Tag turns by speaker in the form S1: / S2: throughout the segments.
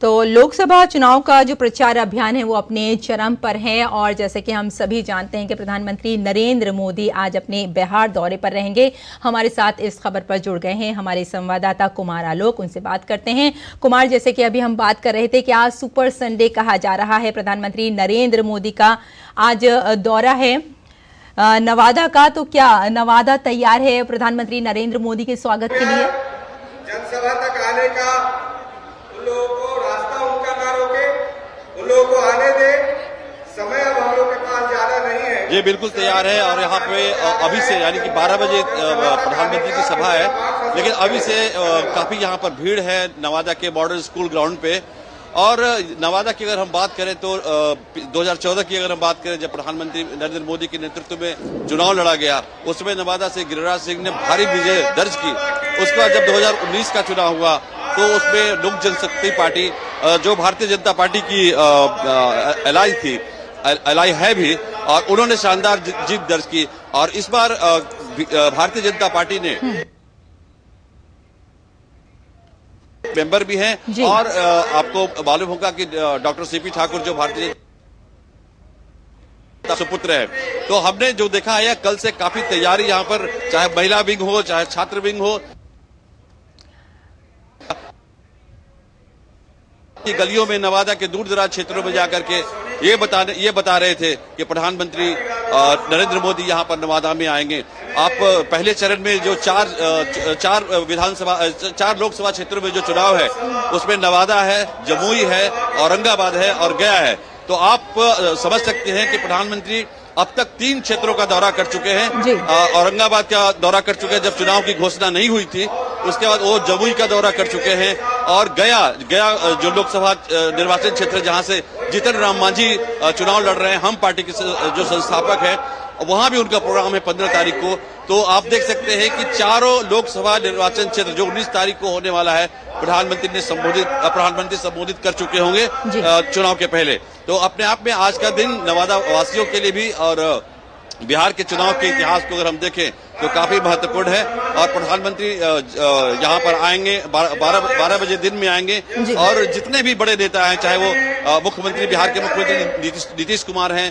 S1: तो लोकसभा चुनाव का जो प्रचार अभियान है वो अपने चरम पर है और जैसे कि हम सभी जानते हैं कि प्रधानमंत्री नरेंद्र मोदी आज अपने बिहार दौरे पर रहेंगे। हमारे साथ इस खबर पर जुड़ गए हैं हमारे संवाददाता कुमार आलोक, उनसे बात करते हैं। कुमार, जैसे कि अभी हम बात कर रहे थे कि आज सुपर संडे कहा जा रहा है, प्रधानमंत्री नरेंद्र मोदी का आज दौरा है नवादा का, तो क्या नवादा तैयार है प्रधानमंत्री नरेंद्र मोदी के स्वागत के लिए?
S2: जनसभा तक आने का उन लोगों को रास्ता उनका ना रोके, उन लोगों को आने दे। समय अब हम लोग के पास ज्यादा नहीं है।
S3: ये बिल्कुल तैयार है और यहाँ पे अभी से यानी कि 12 बजे प्रधानमंत्री की सभा है, लेकिन अभी से काफी यहाँ पर भीड़ है नवादा के मॉडल स्कूल ग्राउंड पे। और नवादा की अगर हम बात करें तो 2014 की अगर हम बात करें, जब प्रधानमंत्री नरेंद्र मोदी के नेतृत्व में चुनाव लड़ा गया, उसमें नवादा से गिरिराज सिंह ने भारी विजय दर्ज की। उसके बाद जब 2019 का चुनाव हुआ तो उसमें लोक जनशक्ति पार्टी, जो भारतीय जनता पार्टी की एलाई थी, एलाई है भी, और उन्होंने शानदार जीत दर्ज की। और इस बार भारतीय जनता पार्टी ने मेंबर भी हैं और आपको मालूम होगा कि डॉक्टर सीपी ठाकुर जो भारतीय जनता सुपुत्र है, तो हमने जो देखा है कल से काफी तैयारी यहाँ पर, चाहे महिला विंग हो चाहे छात्र विंग हो, गलियों में नवादा के दूर दराज क्षेत्रों में जाकर के ये बता रहे थे कि प्रधानमंत्री नरेंद्र मोदी यहाँ पर नवादा में आएंगे। आप पहले चरण में जो चार लोकसभा क्षेत्रों में जो चुनाव है उसमें नवादा है, जमुई है, औरंगाबाद है और गया है। तो आप समझ सकते हैं कि प्रधानमंत्री अब तक 3 क्षेत्रों का दौरा कर चुके हैं। औरंगाबाद का दौरा कर चुके हैं जब चुनाव की घोषणा नहीं हुई थी, उसके बाद वो जमुई का दौरा कर चुके हैं और गया जो लोकसभा निर्वाचन क्षेत्र जहां से जीतन राम मांझी चुनाव लड़ रहे हैं, हम पार्टी के जो संस्थापक हैं, वहां भी उनका प्रोग्राम है 15 तारीख को। तो आप देख सकते हैं कि चारों लोकसभा निर्वाचन क्षेत्र जो 19 तारीख को होने वाला है, प्रधानमंत्री संबोधित कर चुके होंगे चुनाव के पहले। तो अपने आप में आज का दिन नवादा वासियों के लिए भी और बिहार के चुनाव के इतिहास को अगर हम देखें तो काफी महत्वपूर्ण है। और प्रधानमंत्री यहाँ पर आएंगे 12 बजे दिन में आएंगे और जितने भी बड़े नेता हैं, चाहे वो मुख्यमंत्री, बिहार के मुख्यमंत्री नीतीश कुमार हैं,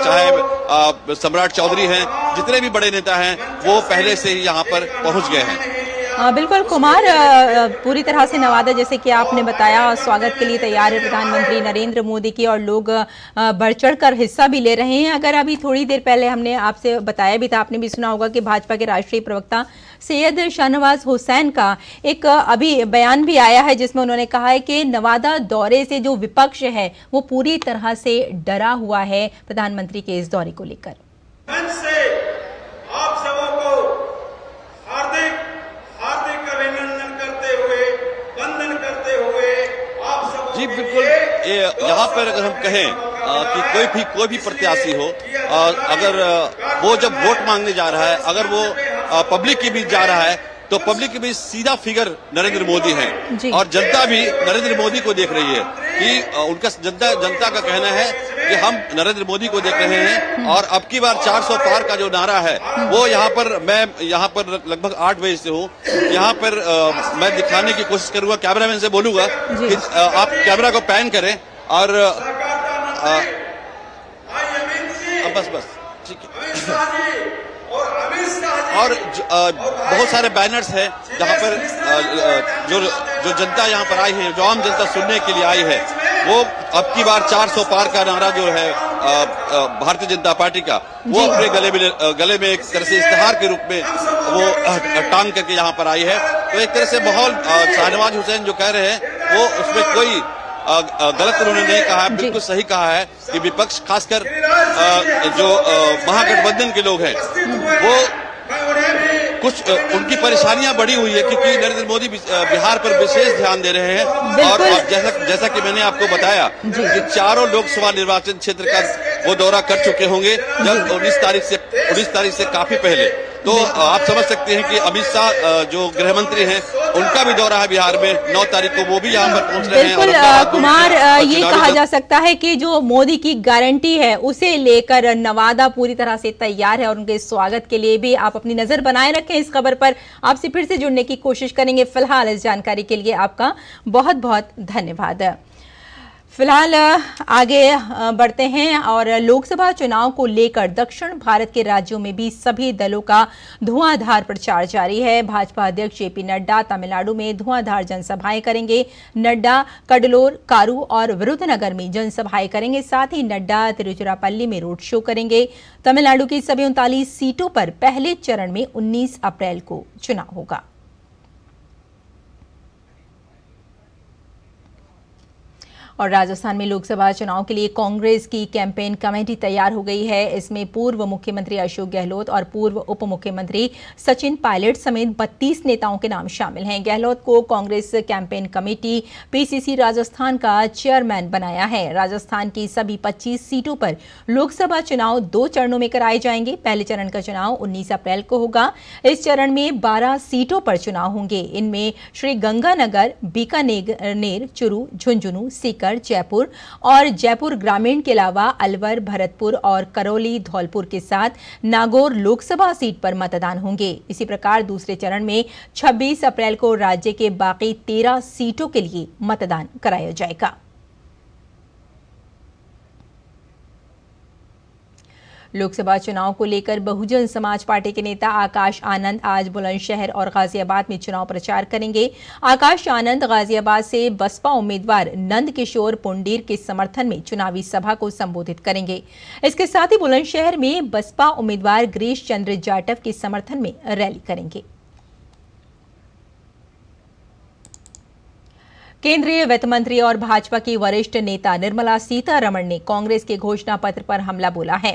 S3: चाहे सम्राट चौधरी हैं, जितने भी बड़े नेता हैं वो पहले से ही यहाँ पर पहुंच गए हैं।
S1: बिल्कुल कुमार, पूरी तरह से नवादा जैसे कि आपने बताया स्वागत के लिए तैयार है प्रधानमंत्री नरेंद्र मोदी की और लोग बढ़ चढ़ कर हिस्सा भी ले रहे हैं। अगर अभी थोड़ी देर पहले हमने आपसे बताया भी था, आपने भी सुना होगा कि भाजपा के राष्ट्रीय प्रवक्ता सैयद शाहनवाज हुसैन का एक अभी बयान भी आया है जिसमें उन्होंने कहा है कि नवादा दौरे से जो विपक्ष है वो पूरी तरह से डरा हुआ है प्रधानमंत्री के इस दौरे को लेकर।
S3: जी बिल्कुल, यहाँ पर अगर हम कहें कि कोई भी प्रत्याशी हो, अगर वो जब वोट मांगने जा रहा है, अगर वो पब्लिक के बीच जा रहा है तो पब्लिक के बीच सीधा फिगर नरेंद्र मोदी है और जनता भी नरेंद्र मोदी को देख रही है कि उनका जनता का कहना है कि हम नरेंद्र मोदी को देख रहे हैं। और अब की बार 400 पार का जो नारा है वो मैं यहाँ पर लगभग 8 बजे से हूँ, यहाँ पर मैं दिखाने की कोशिश करूंगा, कैमरामैन से बोलूंगा कि आप कैमरा को पैन करें और बस ठीक है। और बहुत सारे बैनर्स हैं जहाँ पर जो जनता यहाँ पर आई है, जो आम जनता सुनने के लिए आई है, वो अब की बार 400 पार का नारा जो है भारतीय जनता पार्टी का, वो अपने गले में एक तरह से इश्तिहार के रूप में वो टांग करके यहाँ पर आई है। तो एक तरह से माहौल, शाहनवाज हुसैन जो कह रहे हैं वो उसमें कोई गलत उन्होंने नहीं कहा है, बिल्कुल सही कहा है कि विपक्ष, खासकर जो महागठबंधन के लोग हैं, वो कुछ उनकी परेशानियां बढ़ी हुई है क्योंकि नरेंद्र मोदी बिहार पर विशेष ध्यान दे रहे हैं। और जैसा कि मैंने आपको बताया कि चारों लोकसभा निर्वाचन क्षेत्र का वो दौरा कर चुके होंगे जब 19 तारीख से काफी पहले। तो आप समझ सकते हैं कि अमित शाह जो गृह मंत्री हैं उनका भी दौरा है बिहार में 9 तारीख को, वो भी यहाँ पर पहुंच रहे हैं।
S1: बिल्कुल कुमार, ये कहा जा सकता है कि जो मोदी की गारंटी है उसे लेकर नवादा पूरी तरह से तैयार है और उनके स्वागत के लिए भी आप अपनी नजर बनाए रखें। इस खबर पर आपसे फिर से जुड़ने की कोशिश करेंगे। फिलहाल इस जानकारी के लिए आपका बहुत बहुत धन्यवाद। फिलहाल आगे बढ़ते हैं और लोकसभा चुनाव को लेकर दक्षिण भारत के राज्यों में भी सभी दलों का धुआंधार प्रचार जारी है। भाजपा अध्यक्ष जेपी नड्डा तमिलनाडु में धुआंधार जनसभाएं करेंगे। नड्डा कडलोर, कारू और विरुधनगर में जनसभाएं करेंगे। साथ ही नड्डा तिरुचिरापल्ली में रोड शो करेंगे। तमिलनाडु की सभी 39 सीटों पर पहले चरण में 19 अप्रैल को चुनाव होगा। और राजस्थान में लोकसभा चुनाव के लिए कांग्रेस की कैंपेन कमेटी तैयार हो गई है। इसमें पूर्व मुख्यमंत्री अशोक गहलोत और पूर्व उप मुख्यमंत्री सचिन पायलट समेत 32 नेताओं के नाम शामिल हैं। गहलोत को Congress campaign committee PCC Rajasthan का चेयरमैन बनाया है। राजस्थान की सभी 25 सीटों पर लोकसभा चुनाव 2 चरणों में कराए जाएंगे। पहले चरण का चुनाव 19 अप्रैल को होगा। इस चरण में 12 सीटों पर चुनाव होंगे। इनमें श्री गंगानगर, बीकानेर, चुरू, झुंझुनू, सीकर, जयपुर और जयपुर ग्रामीण के अलावा अलवर, भरतपुर और करौली, धौलपुर के साथ नागौर लोकसभा सीट पर मतदान होंगे। इसी प्रकार दूसरे चरण में 26 अप्रैल को राज्य के बाकी 13 सीटों के लिए मतदान कराया जाएगा। लोकसभा चुनाव को लेकर बहुजन समाज पार्टी के नेता आकाश आनंद आज बुलंदशहर और गाजियाबाद में चुनाव प्रचार करेंगे। आकाश आनंद गाजियाबाद से बसपा उम्मीदवार नंद किशोर पुंडीर के समर्थन में चुनावी सभा को संबोधित करेंगे। इसके साथ ही बुलंदशहर में बसपा उम्मीदवार गिरीश चंद्र जाटव के समर्थन में रैली करेंगे। केंद्रीय वित्त मंत्री और भाजपा की वरिष्ठ नेता निर्मला सीतारमण ने कांग्रेस के घोषणा पत्र पर हमला बोला है।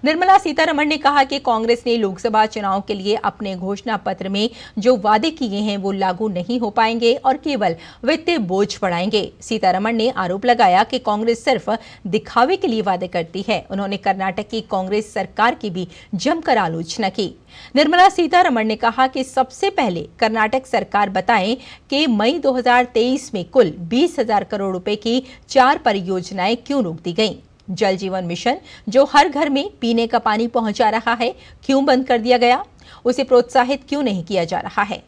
S1: निर्मला सीतारमण ने कहा कि कांग्रेस ने लोकसभा चुनाव के लिए अपने घोषणा पत्र में जो वादे किए हैं वो लागू नहीं हो पाएंगे और केवल वित्तीय बोझ बढ़ाएंगे। सीतारमण ने आरोप लगाया कि कांग्रेस सिर्फ दिखावे के लिए वादे करती है। उन्होंने कर्नाटक की कांग्रेस सरकार की भी जमकर आलोचना की। निर्मला सीतारमण ने कहा कि सबसे पहले कर्नाटक सरकार बताएं कि मई 2023 में कुल 20,000 करोड़ रुपए की 4 परियोजनाएं क्यों रोक दी गईं। जल जीवन मिशन जो हर घर में पीने का पानी पहुंचा रहा है क्यों बंद कर दिया गया, उसे प्रोत्साहित क्यों नहीं किया जा रहा है।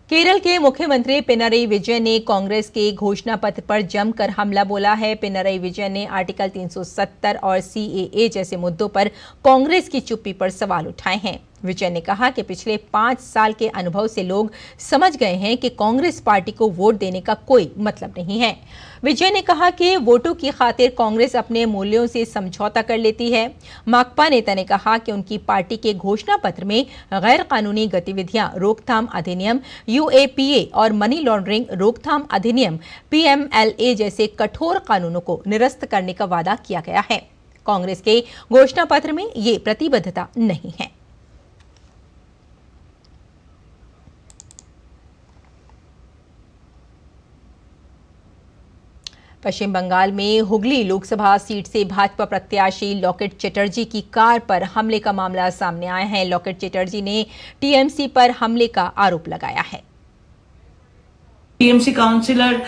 S1: केरल के मुख्यमंत्री पिनरई विजयन ने कांग्रेस के घोषणा पत्र पर जमकर हमला बोला है। पिनरई विजयन ने आर्टिकल 370 और सीएए जैसे मुद्दों पर कांग्रेस की चुप्पी पर सवाल उठाए हैं। विजय ने कहा कि पिछले 5 साल के अनुभव से लोग समझ गए हैं कि कांग्रेस पार्टी को वोट देने का कोई मतलब नहीं है। विजय ने कहा कि वोटों की खातिर कांग्रेस अपने मूल्यों से समझौता कर लेती है। माकपा नेता ने कहा कि उनकी पार्टी के घोषणा पत्र में गैर कानूनी गतिविधियां रोकथाम अधिनियम यूएपीए और मनी लॉन्ड्रिंग रोकथाम अधिनियम पीएमएलए जैसे कठोर कानूनों को निरस्त करने का वादा किया गया है। कांग्रेस के घोषणा पत्र में ये प्रतिबद्धता नहीं है। पश्चिम बंगाल में हुगली लोकसभा सीट से भाजपा प्रत्याशी लॉकेट चटर्जी की कार पर हमले का मामला सामने आया है। लॉकेट चटर्जी ने टीएमसी पर हमले का आरोप लगाया है।
S4: TMC councillor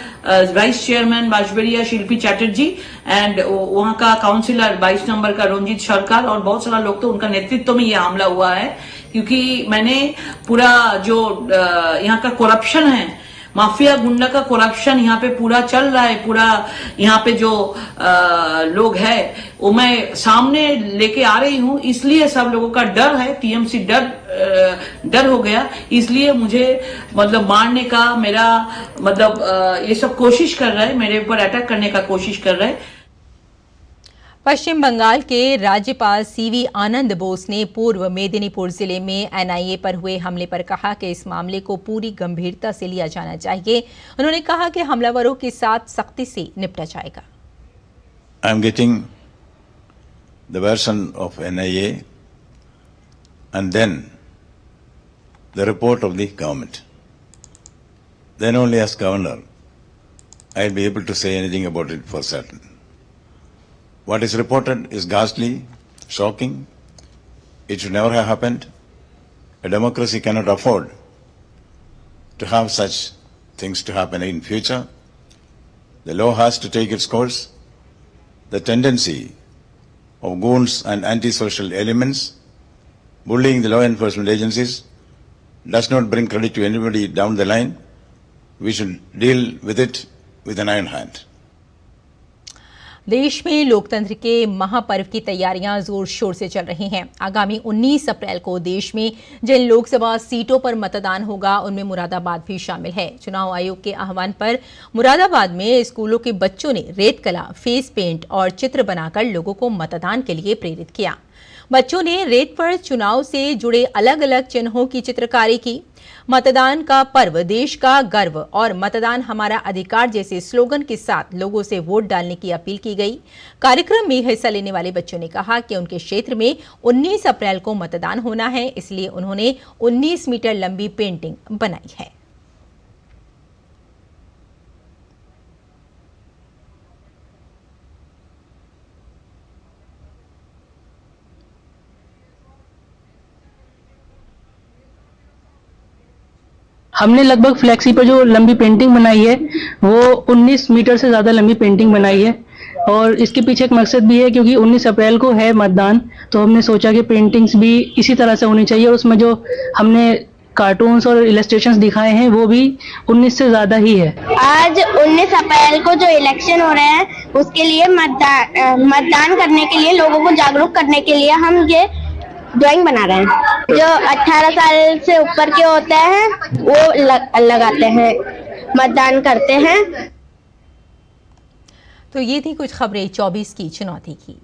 S4: vice chairman Bansberia Shilpi Chatterjee and वहां का काउंसिलर 22 नंबर का रंजीत सरकार और बहुत सारा लोग, तो उनका नेतृत्व में यह हमला हुआ है। क्योंकि मैंने पूरा जो यहाँ का करप्शन है, माफिया गुंडा का करप्शन यहाँ पे पूरा चल रहा है, पूरा यहाँ पे जो लोग है वो मैं सामने लेके आ रही हूँ। इसलिए सब लोगों का डर है, टीएमसी डर हो गया। इसलिए मुझे मतलब मारने का मेरा मतलब ये सब कोशिश कर रहा है, मेरे ऊपर अटैक करने का कोशिश कर रहा है।
S1: पश्चिम बंगाल के राज्यपाल सीवी आनंद बोस ने पूर्व मेदिनीपुर जिले में एनआईए पर हुए हमले पर कहा कि इस मामले को पूरी गंभीरता से लिया जाना चाहिए। उन्होंने कहा कि हमलावरों के साथ सख्ती से निपटा जाएगा।
S5: I am getting the version of NIA and then the report of the government. Then only as governor I'll be able to say anything about it for certain. What is reported is ghastly, shocking. It should never have happened. A democracy cannot afford to have such things to happen in future. The law has to take its course. The tendency of goons and antisocial elements bullying the law enforcement agencies does not bring credit to anybody down the line. We should deal with it with an iron hand.
S1: देश में लोकतंत्र के महापर्व की तैयारियां जोर शोर से चल रही हैं। आगामी 19 अप्रैल को देश में जिन लोकसभा सीटों पर मतदान होगा उनमें मुरादाबाद भी शामिल है। चुनाव आयोग के आह्वान पर मुरादाबाद में स्कूलों के बच्चों ने रेत कला, फेस पेंट और चित्र बनाकर लोगों को मतदान के लिए प्रेरित किया। बच्चों ने रेत पर चुनाव से जुड़े अलग अलग चिन्हों की चित्रकारी की। मतदान का पर्व देश का गर्व और मतदान हमारा अधिकार जैसे स्लोगन के साथ लोगों से वोट डालने की अपील की गई। कार्यक्रम में हिस्सा लेने वाले बच्चों ने कहा कि उनके क्षेत्र में 19 अप्रैल को मतदान होना है, इसलिए उन्होंने 19 मीटर लंबी पेंटिंग बनाई है।
S6: हमने लगभग फ्लैक्सी पर जो लंबी पेंटिंग बनाई है वो 19 मीटर से ज़्यादा लंबी पेंटिंग बनाई है और इसके पीछे एक मकसद भी है क्योंकि 19 अप्रैल को है मतदान, तो हमने सोचा कि पेंटिंग्स भी इसी तरह से होनी चाहिए और उसमें जो हमने कार्टून्स और इलस्ट्रेशंस दिखाए हैं वो भी 19 से ज़्यादा ही है।
S7: आज 19 अप्रैल को जो इलेक्शन हो रहे हैं उसके लिए मतदान करने के लिए, लोगों को जागरूक करने के लिए हम ये ड्राइंग बना रहे हैं। जो 18 साल से ऊपर के होते हैं वो लगाते हैं, मतदान करते हैं।
S1: तो ये थी कुछ खबरें 24 की चुनौती की।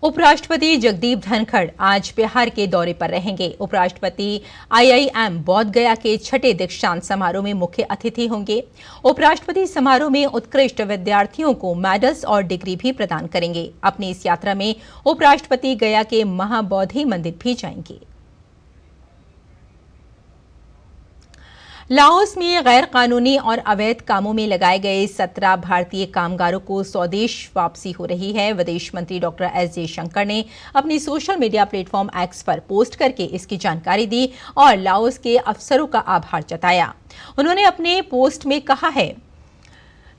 S1: उपराष्ट्रपति जगदीप धनखड़ आज बिहार के दौरे पर रहेंगे। उपराष्ट्रपति IIM बोध गया के छठे दीक्षांत समारोह में मुख्य अतिथि होंगे। उपराष्ट्रपति समारोह में उत्कृष्ट विद्यार्थियों को मेडल्स और डिग्री भी प्रदान करेंगे। अपनी इस यात्रा में उपराष्ट्रपति गया के महाबोधि मंदिर भी जाएंगे। लाओस में गैर कानूनी और अवैध कामों में लगाए गए 17 भारतीय कामगारों को स्वदेश वापसी हो रही है। विदेश मंत्री डॉक्टर एस जयशंकर ने अपनी सोशल मीडिया प्लेटफॉर्म एक्स पर पोस्ट करके इसकी जानकारी दी और लाओस के अफसरों का आभार जताया। उन्होंने अपने पोस्ट में कहा है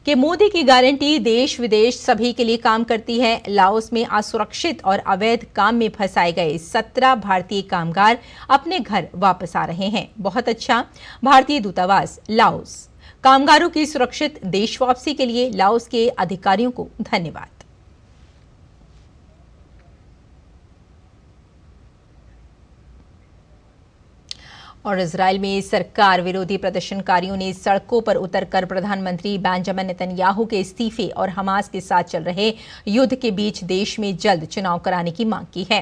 S1: कि मोदी की गारंटी देश विदेश सभी के लिए काम करती है। लाओस में असुरक्षित और अवैध काम में फंसाए गए 17 भारतीय कामगार अपने घर वापस आ रहे हैं। बहुत अच्छा। भारतीय दूतावास लाओस कामगारों की सुरक्षित देश वापसी के लिए लाओस के अधिकारियों को धन्यवाद। और इजराइल में सरकार विरोधी प्रदर्शनकारियों ने सड़कों पर उतरकर प्रधानमंत्री बेंजामिन नेतन्याहू के इस्तीफे और हमास के साथ चल रहे युद्ध के बीच देश में जल्द चुनाव कराने की मांग की है।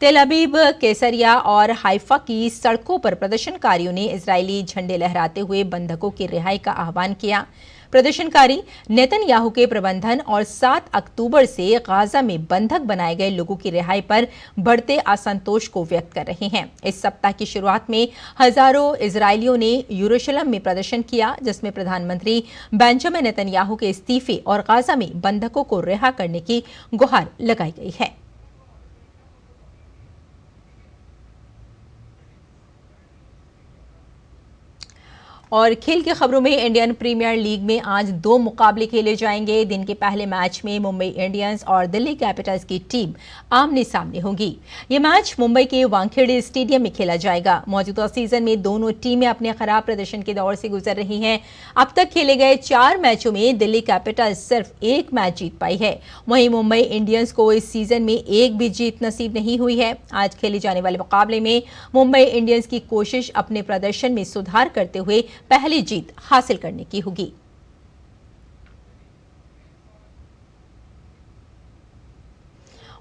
S1: तेल अवीव, कैसरिया और हाइफा की सड़कों पर प्रदर्शनकारियों ने इजरायली झंडे लहराते हुए बंधकों की रिहाई का आह्वान किया। प्रदर्शनकारी नेतन्याहू के प्रबंधन और 7 अक्टूबर से गाजा में बंधक बनाए गए लोगों की रिहाई पर बढ़ते असंतोष को व्यक्त कर रहे हैं। इस सप्ताह की शुरुआत में हजारों इजरायलियों ने यरूशलेम में प्रदर्शन किया, जिसमें प्रधानमंत्री बेंजामिन नेतन्याहू के इस्तीफे और गाजा में बंधकों को रिहा करने की गुहार लगाई गई है। और खेल की खबरों में इंडियन प्रीमियर लीग में आज 2 मुकाबले खेले जाएंगे। दिन के पहले मैच में मुंबई इंडियंस और दिल्ली कैपिटल्स की टीम आमने सामने होगी। ये मैच मुंबई के वानखेड़े स्टेडियम में खेला जाएगा। मौजूदा सीजन में दोनों टीमें अपने खराब प्रदर्शन के दौर से गुजर रही हैं। अब तक खेले गए 4 मैचों में दिल्ली कैपिटल्स सिर्फ 1 मैच जीत पाई है। वहीं मुंबई इंडियंस को इस सीजन में एक भी जीत नसीब नहीं हुई है। आज खेले जाने वाले मुकाबले में मुंबई इंडियंस की कोशिश अपने प्रदर्शन में सुधार करते हुए पहली जीत हासिल करने की होगी।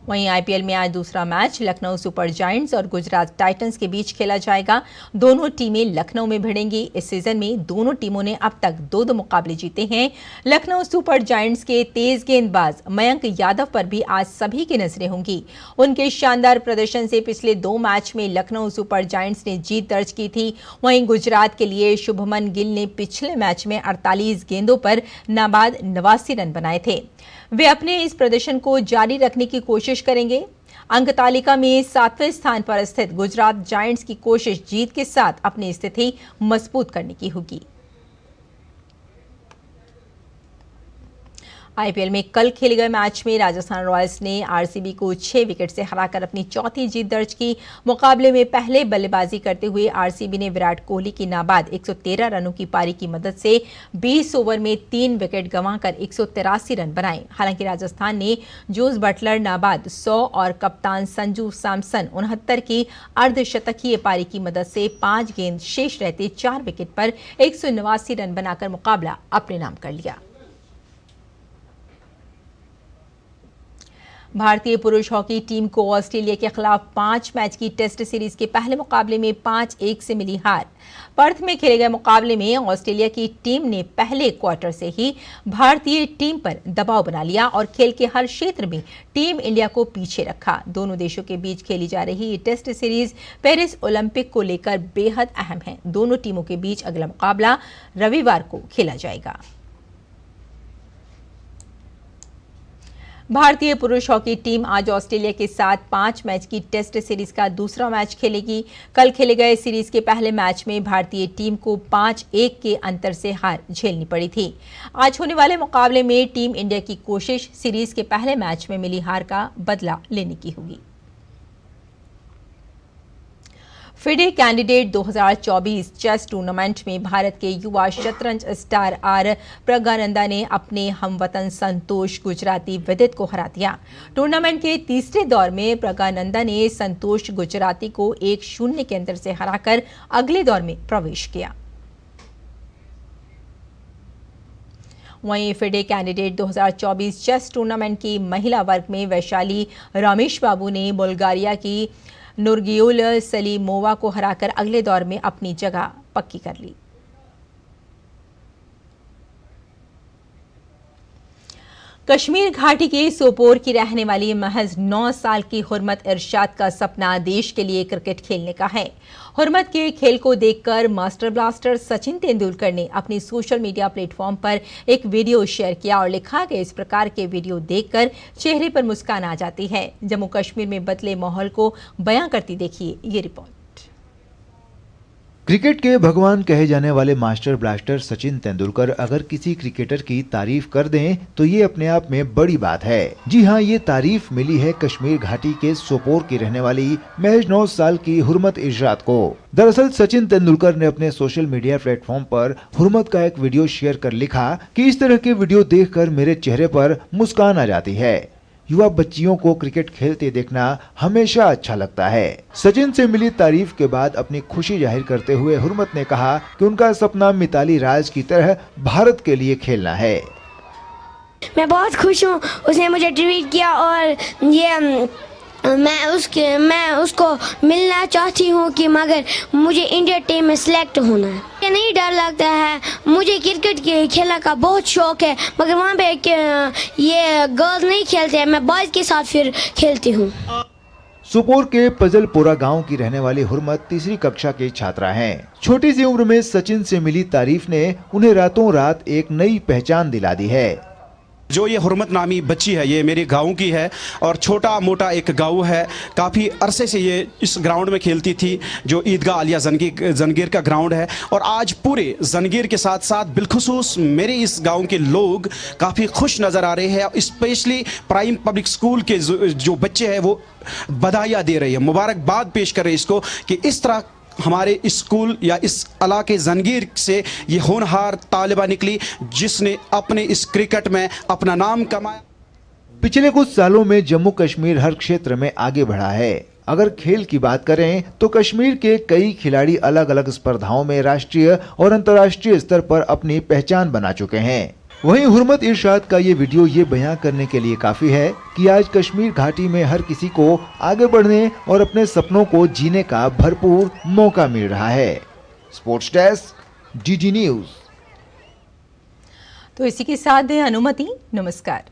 S1: वहीं आईपीएल में आज दूसरा मैच लखनऊ सुपर जायंट्स और गुजरात टाइटंस के बीच खेला जाएगा। दोनों टीमें लखनऊ में भिड़ेंगी। इस सीजन में दोनों टीमों ने अब तक 2-2 मुकाबले जीते हैं। लखनऊ सुपर जायंट्स के तेज गेंदबाज मयंक यादव पर भी आज सभी की नजरें होंगी। उनके शानदार प्रदर्शन से पिछले 2 मैच में लखनऊ सुपर जायंट्स ने जीत दर्ज की थी। वहीं गुजरात के लिए शुभमन गिल ने पिछले मैच में 48 गेंदों पर नाबाद 89 रन बनाए थे। वे अपने इस प्रदर्शन को जारी रखने की कोशिश करेंगे। अंक तालिका में 7वें स्थान पर स्थित गुजरात जायंट्स की कोशिश जीत के साथ अपनी स्थिति मजबूत करने की होगी। आईपीएल में कल खेले गए मैच में राजस्थान रॉयल्स ने आरसीबी को 6 विकेट से हराकर अपनी चौथी जीत दर्ज की। मुकाबले में पहले बल्लेबाजी करते हुए आरसीबी ने विराट कोहली की नाबाद 113 रनों की पारी की मदद से 20 ओवर में 3 विकेट गंवाकर 183 रन बनाए। हालांकि राजस्थान ने जोस बटलर नाबाद 100 और कप्तान संजू सैमसन 69 की अर्धशतकीय पारी की मदद से 5 गेंद शेष रहते 4 विकेट पर 189 रन बनाकर मुकाबला अपने नाम कर लिया। भारतीय पुरुष हॉकी टीम को ऑस्ट्रेलिया के खिलाफ 5 मैच की टेस्ट सीरीज के पहले मुकाबले में 5-1 से मिली हार। पर्थ में खेले गए मुकाबले में ऑस्ट्रेलिया की टीम ने पहले क्वार्टर से ही भारतीय टीम पर दबाव बना लिया और खेल के हर क्षेत्र में टीम इंडिया को पीछे रखा। दोनों देशों के बीच खेली जा रही ये टेस्ट सीरीज पेरिस ओलंपिक को लेकर बेहद अहम है। दोनों टीमों के बीच अगला मुकाबला रविवार को खेला जाएगा। भारतीय पुरुष हॉकी टीम आज ऑस्ट्रेलिया के साथ 5 मैच की टेस्ट सीरीज का दूसरा मैच खेलेगी। कल खेले गए सीरीज के पहले मैच में भारतीय टीम को 5-1 के अंतर से हार झेलनी पड़ी थी। आज होने वाले मुकाबले में टीम इंडिया की कोशिश सीरीज के पहले मैच में मिली हार का बदला लेने की होगी। फिडे कैंडिडेट 2024 चेस टूर्नामेंट में भारत के युवा शतरंज स्टार आर प्रज्ञानंदा ने अपने हमवतन संतोष गुजराती विदित को हरा दिया। टूर्नामेंट के तीसरे दौर में प्रज्ञानंदा ने संतोष गुजराती को 1-0 के अंतर से हराकर अगले दौर में प्रवेश किया। वहीं फिडे कैंडिडेट 2024 चेस टूर्नामेंट की महिला वर्ग में वैशाली रमेश बाबू ने बुल्गारिया की नूरगियुल सलीमोवा को हराकर अगले दौर में अपनी जगह पक्की कर ली। कश्मीर घाटी के सोपोर की रहने वाली महज 9 साल की हुर्मत इरशाद का सपना देश के लिए क्रिकेट खेलने का है। हुर्मत के खेल को देखकर मास्टर ब्लास्टर सचिन तेंदुलकर ने अपनी सोशल मीडिया प्लेटफॉर्म पर एक वीडियो शेयर किया और लिखा कि इस प्रकार के वीडियो देखकर चेहरे पर मुस्कान आ जाती है। जम्मू कश्मीर में बदले माहौल को बयां करती देखिए ये रिपोर्ट।
S8: क्रिकेट के भगवान कहे जाने वाले मास्टर ब्लास्टर सचिन तेंदुलकर अगर किसी क्रिकेटर की तारीफ कर दें तो ये अपने आप में बड़ी बात है। जी हाँ, ये तारीफ मिली है कश्मीर घाटी के सोपोर की रहने वाली महज 9 साल की हुर्मत इरशाद को। दरअसल सचिन तेंदुलकर ने अपने सोशल मीडिया प्लेटफॉर्म पर हुर्मत का एक वीडियो शेयर कर लिखा कि इस तरह के वीडियो देखकर मेरे चेहरे पर मुस्कान आ जाती है। युवा बच्चियों को क्रिकेट खेलते देखना हमेशा अच्छा लगता है। सचिन से मिली तारीफ के बाद अपनी खुशी जाहिर करते हुए हुर्मत ने कहा कि उनका सपना मिताली राज की तरह भारत के लिए खेलना है।
S7: मैं बहुत खुश हूँ, उसने मुझे ट्वीट किया और ये मैं उसको मिलना चाहती हूँ कि मगर मुझे इंडिया टीम में सिलेक्ट होना है। मुझे नहीं डर लगता है, मुझे क्रिकेट के खेलने का बहुत शौक है, मगर वहाँ पे ये गर्ल्स नहीं खेलते हैं, मैं बॉयज के साथ फिर खेलती हूँ।
S8: सोपोर के पजलपोरा गांव की रहने वाली हुर्मत तीसरी कक्षा की छात्रा हैं। छोटी सी उम्र में सचिन से मिली तारीफ ने उन्हें रातों रात एक नई पहचान दिला दी है।
S9: जो ये हुर्मत नामी बच्ची है ये मेरे गांव की है और छोटा मोटा एक गांव है। काफ़ी अरसे से ये इस ग्राउंड में खेलती थी जो ईदगाह आलिया जंगीर का ग्राउंड है और आज पूरे जंगीर के साथ साथ बिलखुसूस मेरे इस गांव के लोग काफ़ी खुश नज़र आ रहे हैं। स्पेशली प्राइम पब्लिक स्कूल के जो बच्चे हैं वो बधाइयाँ दे रहे हैं, मुबारकबाद पेश कर रहे हैं इसको कि इस तरह हमारे स्कूल या इस इलाके जंगीर से ये होनहार तालिबा निकली जिसने अपने इस क्रिकेट में अपना नाम कमाया।
S8: पिछले कुछ सालों में जम्मू कश्मीर हर क्षेत्र में आगे बढ़ा है। अगर खेल की बात करें तो कश्मीर के कई खिलाड़ी अलग अलग स्पर्धाओं में राष्ट्रीय और अंतर्राष्ट्रीय स्तर पर अपनी पहचान बना चुके हैं। वहीं हुर्मत इरशाद का ये वीडियो ये बयां करने के लिए काफी है कि आज कश्मीर घाटी में हर किसी को आगे बढ़ने और अपने सपनों को जीने का भरपूर मौका मिल रहा है। Sports desk, DD news.
S1: तो इसी के साथ दें अनुमति। नमस्कार।